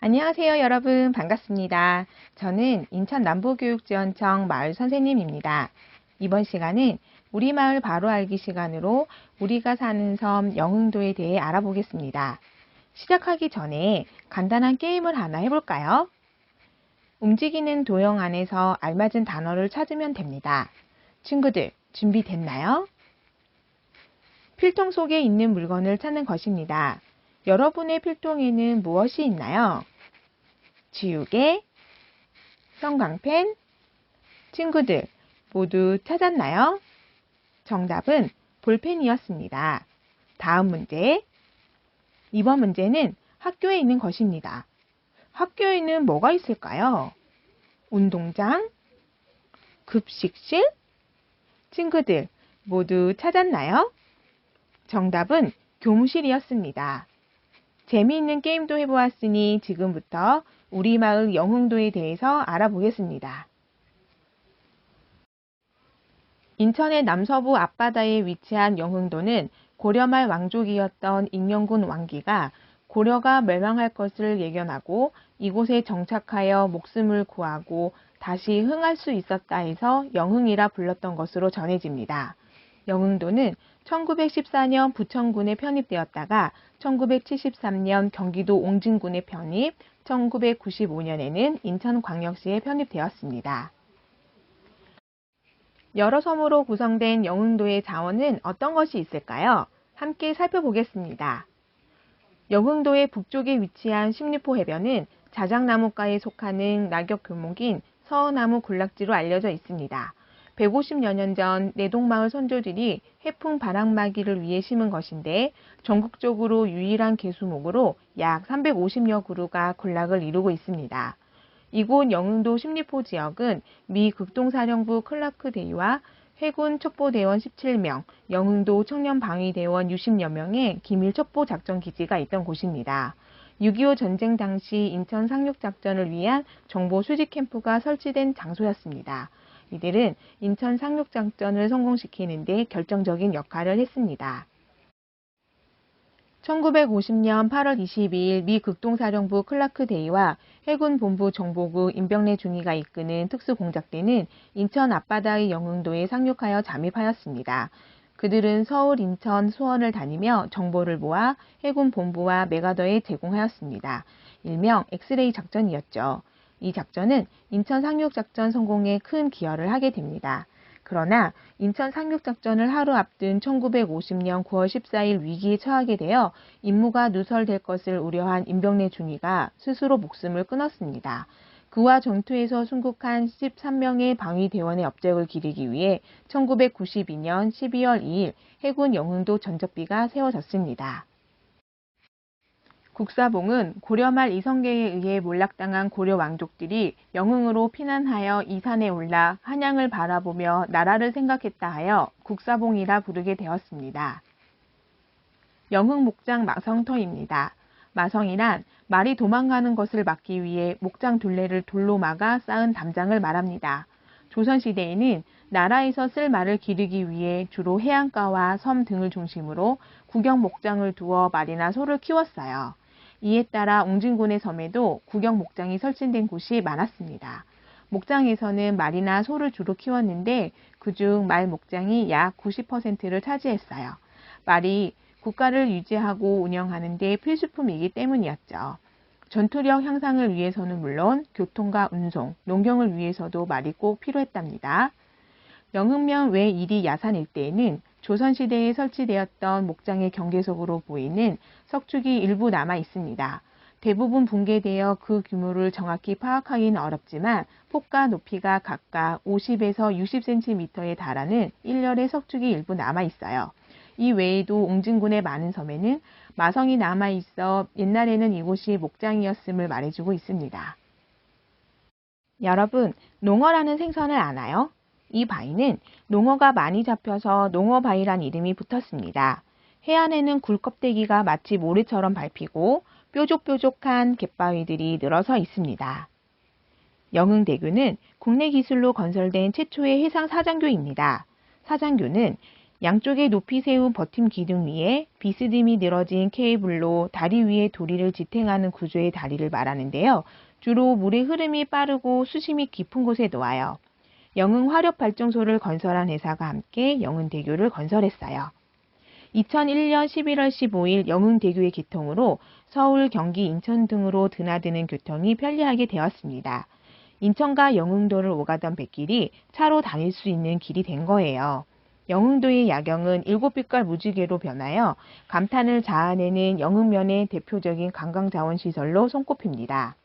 안녕하세요, 여러분. 반갑습니다. 저는 인천 남부교육지원청 마을 선생님입니다. 이번 시간은 우리 마을 바로 알기 시간으로 우리가 사는 섬 영흥도에 대해 알아보겠습니다. 시작하기 전에 간단한 게임을 하나 해볼까요? 움직이는 도형 안에서 알맞은 단어를 찾으면 됩니다. 친구들, 준비됐나요? 필통 속에 있는 물건을 찾는 것입니다. 여러분의 필통에는 무엇이 있나요? 지우개, 형광펜, 친구들 모두 찾았나요? 정답은 볼펜이었습니다. 다음 문제. 이번 문제는 학교에 있는 것입니다. 학교에는 뭐가 있을까요? 운동장, 급식실, 친구들 모두 찾았나요? 정답은 교무실이었습니다. 재미있는 게임도 해보았으니 지금부터 우리 마을 영흥도에 대해서 알아보겠습니다. 인천의 남서부 앞바다에 위치한 영흥도는 고려말 왕족이었던 익명군 왕기가 고려가 멸망할 것을 예견하고 이곳에 정착하여 목숨을 구하고 다시 흥할 수 있었다 해서 영흥이라 불렀던 것으로 전해집니다. 영흥도는 1914년 부천군에 편입되었다가 1973년 경기도 옹진군에 편입, 1995년에는 인천광역시에 편입되었습니다. 여러 섬으로 구성된 영흥도의 자원은 어떤 것이 있을까요? 함께 살펴보겠습니다. 영흥도의 북쪽에 위치한 십리포 해변은 자작나무과에 속하는 낙엽교목인 서어나무 군락지로 알려져 있습니다. 150여 년 전 내동마을 선조들이 해풍 바람막이를 위해 심은 것인데 전국적으로 유일한 개수목으로 약 350여 그루가 군락을 이루고 있습니다. 이곳 영흥도 십리포 지역은 미 극동사령부 클라크 대위와 해군 첩보대원 17명, 영흥도 청년방위대원 60여 명의 기밀 첩보작전기지가 있던 곳입니다. 6.25 전쟁 당시 인천 상륙작전을 위한 정보 수집 캠프가 설치된 장소였습니다. 이들은 인천 상륙작전을 성공시키는 데 결정적인 역할을 했습니다. 1950년 8월 22일 미 극동사령부 클라크 대위와 해군본부 정보국 임병래 중위가 이끄는 특수공작대는 인천 앞바다의 영흥도에 상륙하여 잠입하였습니다. 그들은 서울, 인천, 수원을 다니며 정보를 모아 해군본부와 메가더에 제공하였습니다. 일명 엑스레이 작전이었죠. 이 작전은 인천 상륙작전 성공에 큰 기여를 하게 됩니다. 그러나 인천 상륙작전을 하루 앞둔 1950년 9월 14일 위기에 처하게 되어 임무가 누설될 것을 우려한 임병래 중위가 스스로 목숨을 끊었습니다. 그와 전투에서 순국한 13명의 방위대원의 업적을 기리기 위해 1992년 12월 2일 해군 영흥도 전적비가 세워졌습니다. 국사봉은 고려말 이성계에 의해 몰락당한 고려 왕족들이 영흥으로 피난하여 이 산에 올라 한양을 바라보며 나라를 생각했다 하여 국사봉이라 부르게 되었습니다. 영흥 목장 마성터입니다. 마성이란 말이 도망가는 것을 막기 위해 목장 둘레를 돌로 막아 쌓은 담장을 말합니다. 조선시대에는 나라에서 쓸 말을 기르기 위해 주로 해안가와 섬 등을 중심으로 구경 목장을 두어 말이나 소를 키웠어요. 이에 따라 옹진군의 섬에도 구경 목장이 설치된 곳이 많았습니다. 목장에서는 말이나 소를 주로 키웠는데 그중 말 목장이 약 90%를 차지했어요. 말이 국가를 유지하고 운영하는 데 필수품이기 때문이었죠. 전투력 향상을 위해서는 물론 교통과 운송, 농경을 위해서도 말이 꼭 필요했답니다. 영흥면 외 이리 야산 일대에는 조선시대에 설치되었던 목장의 경계석으로 보이는 석축이 일부 남아 있습니다. 대부분 붕괴되어 그 규모를 정확히 파악하기는 어렵지만 폭과 높이가 각각 50에서 60cm에 달하는 일렬의 석축이 일부 남아 있어요. 이 외에도 옹진군의 많은 섬에는 마성이 남아 있어 옛날에는 이곳이 목장이었음을 말해주고 있습니다. 여러분, 농어라는 생선을 아나요? 이 바위는 농어가 많이 잡혀서 농어바위란 이름이 붙었습니다. 해안에는 굴껍데기가 마치 모래처럼 밟히고 뾰족뾰족한 갯바위들이 늘어서 있습니다. 영흥대교는 국내 기술로 건설된 최초의 해상 사장교입니다. 사장교는 양쪽에 높이 세운 버팀 기둥 위에 비스듬히 늘어진 케이블로 다리 위에 도리를 지탱하는 구조의 다리를 말하는데요. 주로 물의 흐름이 빠르고 수심이 깊은 곳에 놓아요. 영흥 화력발전소를 건설한 회사가 함께 영흥대교를 건설했어요. 2001년 11월 15일 영흥대교의 개통으로 서울, 경기, 인천 등으로 드나드는 교통이 편리하게 되었습니다. 인천과 영흥도를 오가던 뱃길이 차로 다닐 수 있는 길이 된 거예요. 영흥도의 야경은 7빛깔 무지개로 변하여 감탄을 자아내는 영흥면의 대표적인 관광자원시설로 손꼽힙니다.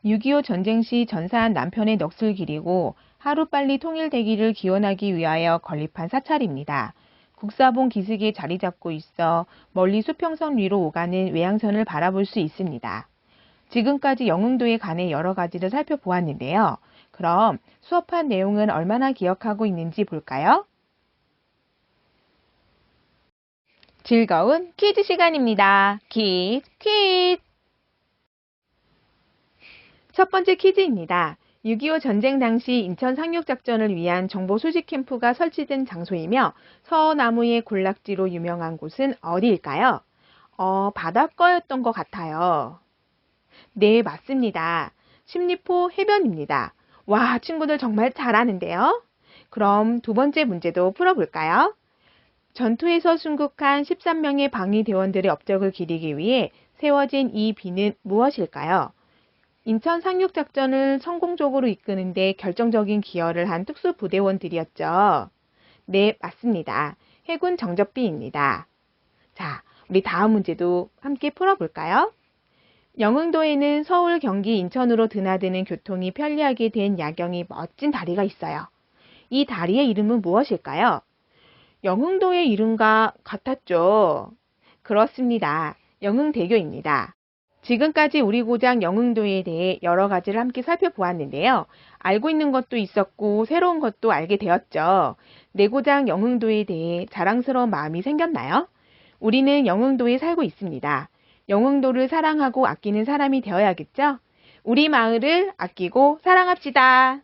6.25 전쟁 시 전사한 남편의 넋을 기리고 하루빨리 통일되기를 기원하기 위하여 건립한 사찰입니다. 국사봉 기슭에 자리 잡고 있어 멀리 수평선 위로 오가는 외양선을 바라볼 수 있습니다. 지금까지 영흥도에 관해 여러 가지를 살펴보았는데요. 그럼 수업한 내용은 얼마나 기억하고 있는지 볼까요? 즐거운 퀴즈 시간입니다. 퀴즈! 첫 번째 퀴즈입니다. 6.25 전쟁 당시 인천 상륙작전을 위한 정보 수집 캠프가 설치된 장소이며 서나무의 군락지로 유명한 곳은 어디일까요? 바닷가였던 것 같아요. 네, 맞습니다. 십리포 해변입니다. 와, 친구들 정말 잘하는데요? 그럼 두 번째 문제도 풀어볼까요? 전투에서 순국한 13명의 방위대원들의 업적을 기리기 위해 세워진 이 비는 무엇일까요? 인천 상륙작전을 성공적으로 이끄는데 결정적인 기여를 한 특수부대원들이었죠. 네, 맞습니다. 해군 정접비입니다. 자, 우리 다음 문제도 함께 풀어볼까요? 영흥도에는 서울, 경기, 인천으로 드나드는 교통이 편리하게 된 야경이 멋진 다리가 있어요. 이 다리의 이름은 무엇일까요? 영흥도의 이름과 같았죠. 그렇습니다. 영흥대교입니다. 지금까지 우리 고장 영흥도에 대해 여러 가지를 함께 살펴보았는데요. 알고 있는 것도 있었고 새로운 것도 알게 되었죠. 내 고장 영흥도에 대해 자랑스러운 마음이 생겼나요? 우리는 영흥도에 살고 있습니다. 영흥도를 사랑하고 아끼는 사람이 되어야겠죠? 우리 마을을 아끼고 사랑합시다.